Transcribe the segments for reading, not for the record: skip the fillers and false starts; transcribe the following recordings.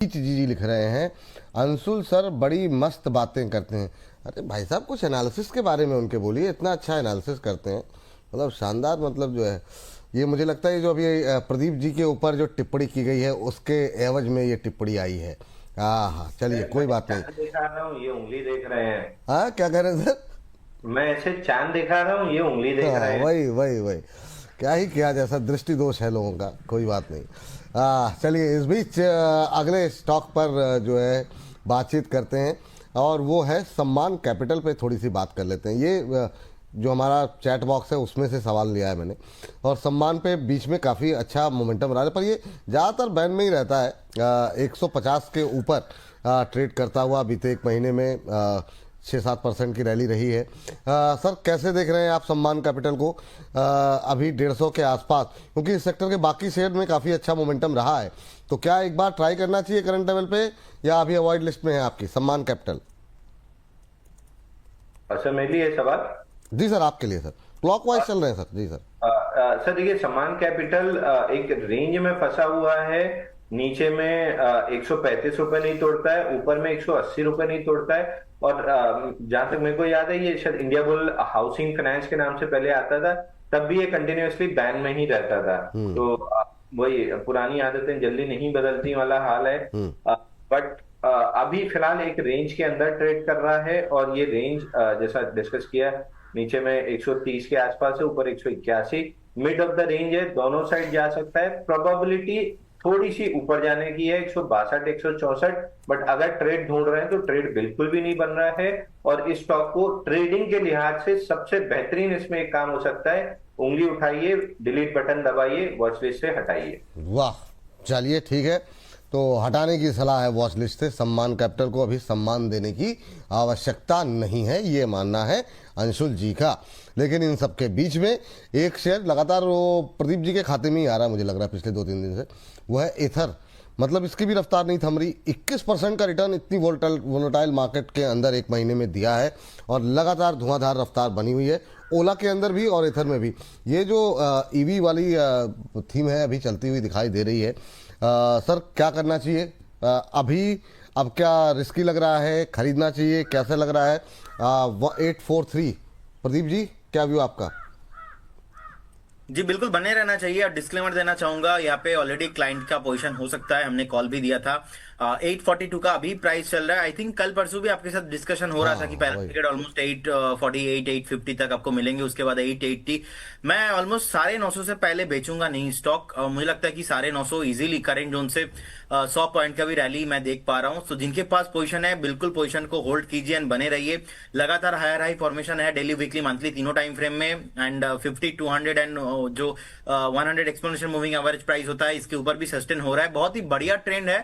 जी लिख रहे हैं, अंशुल सर बड़ी मस्त बातें करते हैं। अरे भाई साहब, कुछ एनालिसिस के बारे में उनके बोलिए, इतना अच्छा एनालिसिस करते हैं, मतलब शानदार। मतलब जो है ये मुझे लगता है जो अभी प्रदीप जी के ऊपर जो टिप्पणी की गई है उसके एवज में ये टिप्पणी आई है। हाँ हाँ, चलिए कोई बात नहीं। चांद दिखा रहा हूँ, ये उंगली देख रहे हैं। हाँ, क्या कह रहे हैं सर? मैं ऐसे चांद दिखा रहा हूँ, ये उंगली देख हाँ, रहे हैं। वही वही वही, क्या ही किया, जैसा दृष्टि दोष है लोगों का, कोई बात नहीं। चलिए इस बीच अगले स्टॉक पर जो है बातचीत करते हैं, और वो है सम्मान कैपिटल पे थोड़ी सी बात कर लेते हैं। ये जो हमारा चैट बॉक्स है उसमें से सवाल लिया है मैंने, और सम्मान पे बीच में काफ़ी अच्छा मोमेंटम रहा है, पर ये ज़्यादातर बैन में ही रहता है। 150 के ऊपर ट्रेड करता हुआ बीते एक महीने में 6-7% की रैली रही है। सर, कैसे देख रहे हैं आप सम्मान कैपिटल को अभी 150 के आसपास, क्योंकि इस सेक्टर के बाकी शेयर में काफ़ी अच्छा मोमेंटम रहा है, तो क्या एक बार ट्राई करना चाहिए करंट लेवल पे, या अभी अवॉइड लिस्ट में है आपकी सम्मान कैपिटल? अच्छा, मेरे लिए सवाल। जी सर, आपके लिए सर, क्लॉकवाइज चल रहे हैं सर। जी सर। सर देखिए, सम्मान कैपिटल एक रेंज में फंसा हुआ है। नीचे में 135 रुपए नहीं तोड़ता है, ऊपर में 180 रुपए नहीं तोड़ता है। और जहां तक मेरे को याद है, ये शायद इंडिया बुल हाउसिंग फाइनेंस के नाम से पहले आता था, तब भी ये कंटिन्यूअसली बैन में ही रहता था। हम्म। तो वही पुरानी आदतें जल्दी नहीं बदलती वाला हाल है। हम्म। बट अभी फिलहाल एक रेंज के अंदर ट्रेड कर रहा है, और ये रेंज जैसा डिस्कस किया, नीचे में 130 के आसपास है, ऊपर 181, मिड ऑफ द रेंज है, दोनों साइड जा सकता है। प्रोबेबिलिटी थोड़ी सी ऊपर जाने की है, 162 164, बट अगर ट्रेड ढूंढ रहे हैं तो ट्रेड बिल्कुल भी नहीं बन रहा है। और इस स्टॉक को ट्रेडिंग के लिहाज से सबसे बेहतरीन इसमें एक काम हो सकता है, उंगली उठाइए, डिलीट बटन दबाइए, वॉच लिस्ट से हटाइए। वाह, चलिए ठीक है, तो हटाने की सलाह है वॉच लिस्ट से। सम्मान कैपिटल को अभी सम्मान देने की आवश्यकता नहीं है, ये मानना है अंशुल जी का। लेकिन इन सबके बीच में एक शेयर लगातार वो प्रदीप जी के खाते में ही आ रहा है, मुझे लग रहा है पिछले 2-3 दिन से, वो है एथर। मतलब इसकी भी रफ्तार नहीं थम रही। 21% का रिटर्न इतनी वोलेटाइल मार्केट के अंदर एक महीने में दिया है, और लगातार धुआंधार रफ्तार बनी हुई है ओला के अंदर भी और एथर में भी। ये जो ईवी वाली थीम है अभी चलती हुई दिखाई दे रही है। सर, क्या करना चाहिए अभी? अब क्या रिस्की लग रहा है, खरीदना चाहिए, कैसे लग रहा है? 843, प्रदीप जी, क्या व्यू आपका? जी बिल्कुल बने रहना चाहिए। और डिस्क्लेमर देना चाहूंगा, यहाँ पे ऑलरेडी क्लाइंट का पोजीशन हो सकता है, हमने कॉल भी दिया था। 842 का अभी प्राइस चल रहा है। आई थिंक कल परसों भी आपके साथ डिस्कशन हो रहा था कि हाँ, पहला वही। टिकट ऑलमोस्ट 848 850 तक आपको मिलेंगे, उसके बाद 880। मैं ऑलमोस्ट 950 से पहले बेचूंगा नहीं स्टॉक। मुझे लगता है कि 950 इजीली करेंट जोन से 100 पॉइंट का भी रैली मैं देख पा रहा हूँ। तो जिनके पास पोजीशन है, बिल्कुल पोजीशन को होल्ड कीजिए एंड बने रहिए। लगातार हायर हाई फॉर्मेशन है डेली, वीकली, मंथली, तीनों टाइम फ्रेम में। एंड 50 200 एंड जो 100 एक्सपोनेंशियल मूविंग एवरेज प्राइस होता है, इसके ऊपर भी सस्टेन हो रहा है। बहुत ही बढ़िया ट्रेंड है।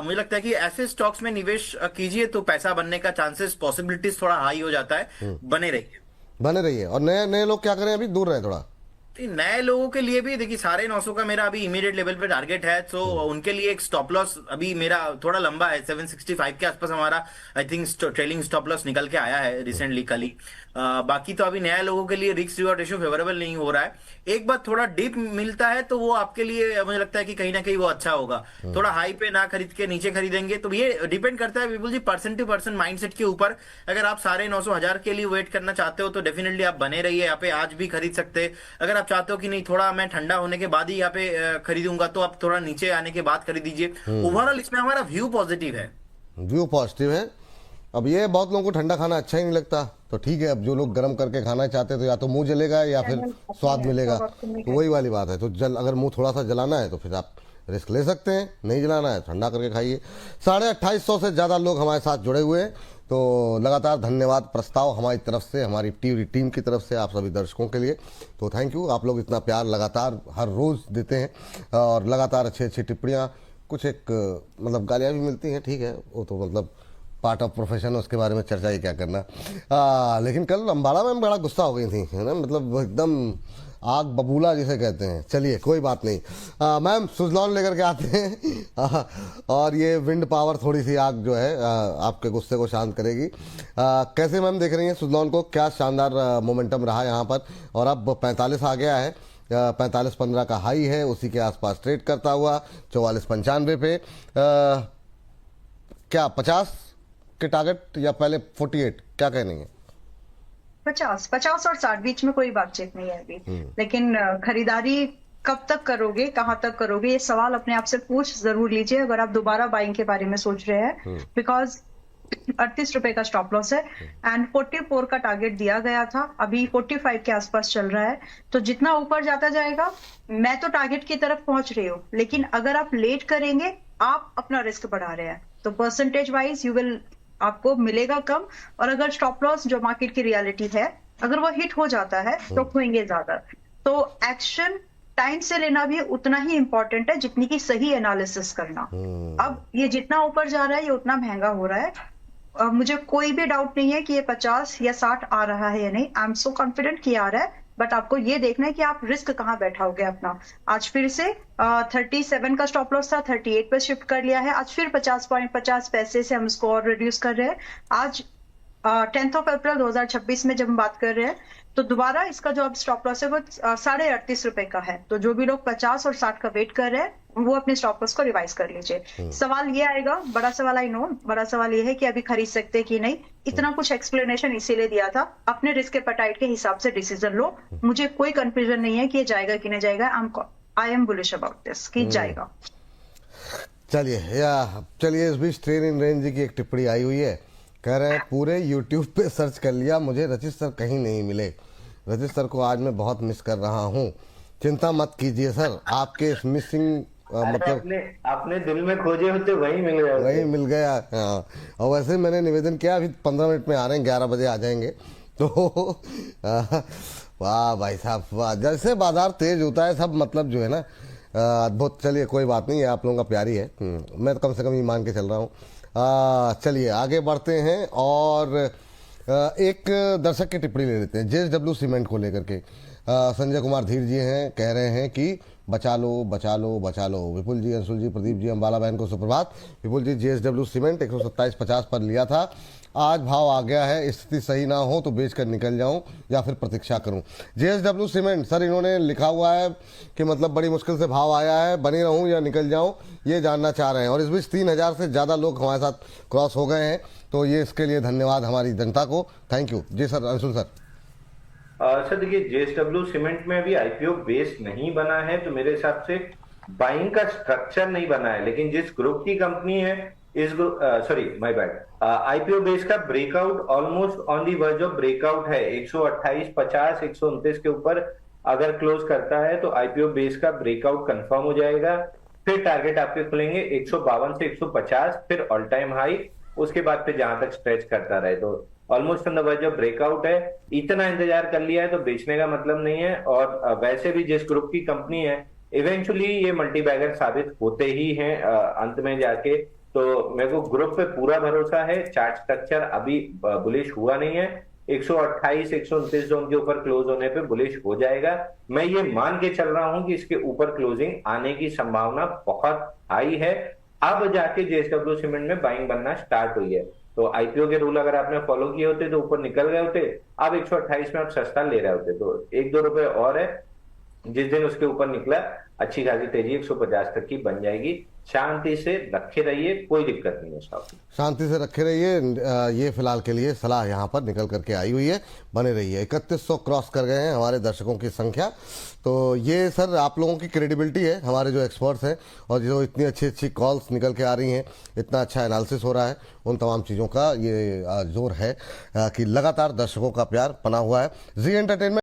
मुझे लगता है कि ऐसे स्टॉक्स में निवेश कीजिए तो पैसा बनने का चांसेस, पॉसिबिलिटीज थोड़ा हाई हो जाता है। बने रहिए। बने रहिए। और नए नए लोग क्या करें, अभी दूर रहे थोड़ा। तो नए लोगों के लिए भी देखिए, 950 का मेरा अभी इमीडिएट लेवल पे टारगेट है, तो उनके लिए एक स्टॉप लॉस अभी मेरा थोड़ा लंबा है, 765 के आसपास हमारा I think trailing stop loss निकल के आया है रिसेंटली कल ही। बाकी तो अभी नए लोगों के लिए रिस्क रिवॉर्ड रेशियो फेवरेबल नहीं हो रहा है। एक बार थोड़ा डीप मिलता है तो वो आपके लिए मुझे लगता है कि कहीं ना कहीं वो अच्छा होगा। थोड़ा हाई पे ना खरीद के नीचे खरीदेंगे तो ये डिपेंड करता है विपुल जी पर्सन टू पर्सन माइंडसेट के ऊपर। अगर आप 950 हजार के लिए वेट करना चाहते हो तो डेफिनेटली आप बने रहिए, यहाँ पे आज भी खरीद सकते हैं। अगर आप चाहते हो कि नहीं थोड़ा मैं ठंडा होने के बाद ही यहाँ पे खरीदूंगा, तो आप थोड़ा नीचे आने के बाद खरीद दीजिए। ओवरऑल इसमें हमारा व्यू पॉजिटिव है। व्यू पॉजिटिव है। अब ये बहुत लोगों को ठंडा खाना अच्छा ही नहीं लगता, तो ठीक है, अब जो लोग गर्म करके खाना चाहते हैं तो या तो मुंह जलेगा या फिर स्वाद मिलेगा, तो वही वाली बात है। तो अगर मुंह थोड़ा सा जलाना है तो फिर आप रिस्क ले सकते हैं, नहीं जलाना है ठंडा करके खाइए। 2850 से ज़्यादा लोग हमारे साथ जुड़े हुए हैं, तो लगातार धन्यवाद प्रस्ताव हमारी तरफ से, हमारी टीम की तरफ से आप सभी दर्शकों के लिए। तो थैंक यू, आप लोग इतना प्यार लगातार हर रोज़ देते हैं, और लगातार अच्छी अच्छी टिप्पणियाँ, कुछ एक मतलब गालियाँ भी मिलती हैं, ठीक है, वो तो मतलब पार्ट ऑफ प्रोफेशन, उसके बारे में चर्चा ही क्या करना। लेकिन कल अम्बाड़ा में बड़ा गुस्सा हो गई थी, है ना, मतलब एकदम आग बबूला जिसे कहते हैं। चलिए कोई बात नहीं, मैम सुजलॉन लेकर के आते हैं और ये विंड पावर थोड़ी सी आग जो है आपके गुस्से को शांत करेगी। कैसे मैम देख रही हैं सुजलॉन को? क्या शानदार मोमेंटम रहा यहाँ पर, और अब 45 आ गया है, 45.15 का हाई है, उसी के आसपास ट्रेड करता हुआ 44.95 पे। क्या 50 के टारगेट या पहले 48, क्या कहनी है? 50 और 60 बीच में कोई बातचीत नहीं है अभी। लेकिन खरीदारी कब तक करोगे, कहां तक करोगे, ये सवाल अपने आप से पूछ जरूर लीजिए अगर आप दोबारा बाइंग के बारे में सोच रहे हैं। बिकॉज 38 रुपए का स्टॉप लॉस है एंड 44 का टारगेट दिया गया था, अभी 45 के आसपास चल रहा है। तो जितना ऊपर जाता जाएगा, मैं तो टारगेट की तरफ पहुंच रही हूँ, लेकिन अगर आप लेट करेंगे आप अपना रिस्क बढ़ा रहे हैं, तो परसेंटेज वाइज यू विल, आपको मिलेगा कम। और अगर स्टॉप लॉस जो मार्केट की रियलिटी है, अगर वो हिट हो जाता है तो खोएंगे ज्यादा। तो एक्शन टाइम से लेना भी उतना ही इंपॉर्टेंट है जितनी की सही एनालिसिस करना। अब ये जितना ऊपर जा रहा है ये उतना महंगा हो रहा है। मुझे कोई भी डाउट नहीं है कि ये 50 या 60 आ रहा है या नहीं। आई एम सो कॉन्फिडेंट कि आ रहा है, बट आपको ये देखना है कि आप रिस्क कहाँ बैठाओगे अपना। आज फिर से 37 का स्टॉप लॉस था, 38 पे शिफ्ट कर लिया है। आज फिर 50 पैसे से हम इसको और रिड्यूस कर रहे हैं। आज 10 अप्रैल 2026 में जब हम बात कर रहे हैं, तो दोबारा इसका जो अब स्टॉप लॉस है वो 38.5 रुपए का है। तो जो भी लोग 50 और 60 का वेट कर रहे हैं वो अपने स्टॉप लॉस को रिवाइज कर लीजिए। सवाल ये आएगा, बड़ा सवाल, आई नो, बड़ा सवाल ये है कि अभी खरीद सकते हैं कि नहीं। इतना कुछ एक्सप्लेनेशन इसीलिए दिया था, अपने रिस्क एपेटाइट के हिसाब से डिसीजन लो। मुझे कोई कंफ्यूजन नहीं है कि ये जाएगा कि नहीं जाएगा। I am bullish about this कि जाएगा। चलिए इस बीच ट्रेन इन रेंज की एक टिप्पणी आई हुई है, कह रहे हैं पूरे यूट्यूब पे सर्च कर लिया, मुझे रचित सर कहीं नहीं मिले। रचित सर को आज मैं बहुत मिस कर रहा हूँ। चिंता मत कीजिए सर, आपके इस मिसिंग मतलब अपने दिल में खोजे होते वही मिल गया, वही मिल गया। हाँ, और वैसे मैंने निवेदन किया अभी 15 मिनट में आ रहे हैं, 11 बजे आ जाएंगे। तो वाह भाई साहब वाह, जैसे बाजार तेज होता है सब मतलब जो है ना अद्भुत। चलिए कोई बात नहीं है, आप लोगों का प्यारी है, मैं तो कम से कम ये मान के चल रहा हूँ। चलिए आगे बढ़ते हैं और एक दर्शक की टिप्पणी ले लेते हैं JSW सीमेंट को लेकर के। संजय कुमार धीर जी हैं, कह रहे हैं कि बचा लो बचा लो बचा लो। विपुल जी, अंशुल जी, प्रदीप जी, अम्बाला बहन को सुप्रभात। विपुल जी, JSW सीमेंट 127.50 पर लिया था, आज भाव आ गया है, स्थिति सही ना हो तो बेच कर निकल जाऊं या फिर प्रतीक्षा करूं। JSW सीमेंट सर, इन्होंने लिखा हुआ है कि मतलब बड़ी मुश्किल से भाव आया है, बनी रहूं या निकल जाऊं, ये जानना चाह रहे हैं। और इस बीच 3000 से ज़्यादा लोग हमारे साथ क्रॉस हो गए हैं, तो ये इसके लिए धन्यवाद हमारी जनता को, थैंक यू। जी सर, अंशुल सर। सर देखिए, JSW सीमेंट में अभी IPO बेस नहीं बना है, तो मेरे हिसाब से बाइंग का स्ट्रक्चर नहीं बना है। लेकिन जिस ग्रुप की कंपनी है, इस sorry my bad, IPO base का breakout almost on the verge of breakout है। 128.50 129 के ऊपर अगर क्लोज करता है तो IPO बेस का ब्रेकआउट कंफर्म हो जाएगा। फिर टारगेट आपके खुलेंगे 152 से 150, फिर ऑल टाइम हाई, उसके बाद फिर जहां तक स्ट्रेच करता रहे। तो almost on the verge of breakout है। इतना इंतजार कर लिया है तो बेचने का मतलब नहीं है। और वैसे भी जिस ग्रुप की कंपनी है, इवेंचुअली ये मल्टी बैगर साबित होते ही हैं अंत में जाके। तो मेरे को ग्रुप पे पूरा भरोसा है। चार्ट स्ट्रक्चर अभी बुलिश हुआ नहीं है, 128 129 जोन के ऊपर क्लोज होने पे बुलिश हो जाएगा। मैं ये मान के चल रहा हूं कि इसके ऊपर क्लोजिंग आने की संभावना बहुत हाई है। अब जाके JSW सीमेंट में बाइंग बनना स्टार्ट हुई है। तो IPO के रूल अगर आपने फॉलो किए होते तो ऊपर निकल गए होते, अब 128 में आप सस्ता ले रहे होते। तो 1-2 रुपए और है, जिस दिन उसके ऊपर निकला अच्छी खासी तेजी 150 तक की बन जाएगी। शांति से रखे रहिए, कोई दिक्कत नहीं है साहब, शांति से रखे रहिए। ये फिलहाल के लिए सलाह यहाँ पर निकल करके आई हुई है, बने रहिए। 3100 क्रॉस कर गए हैं हमारे दर्शकों की संख्या। तो ये सर आप लोगों की क्रेडिबिलिटी है, हमारे जो एक्सपर्ट्स हैं और जो इतनी अच्छी अच्छी कॉल्स निकल के आ रही हैं, इतना अच्छा एनालिसिस हो रहा है, उन तमाम चीज़ों का ये जोर है कि लगातार दर्शकों का प्यार बना हुआ है। जी एंटरटेनमेंट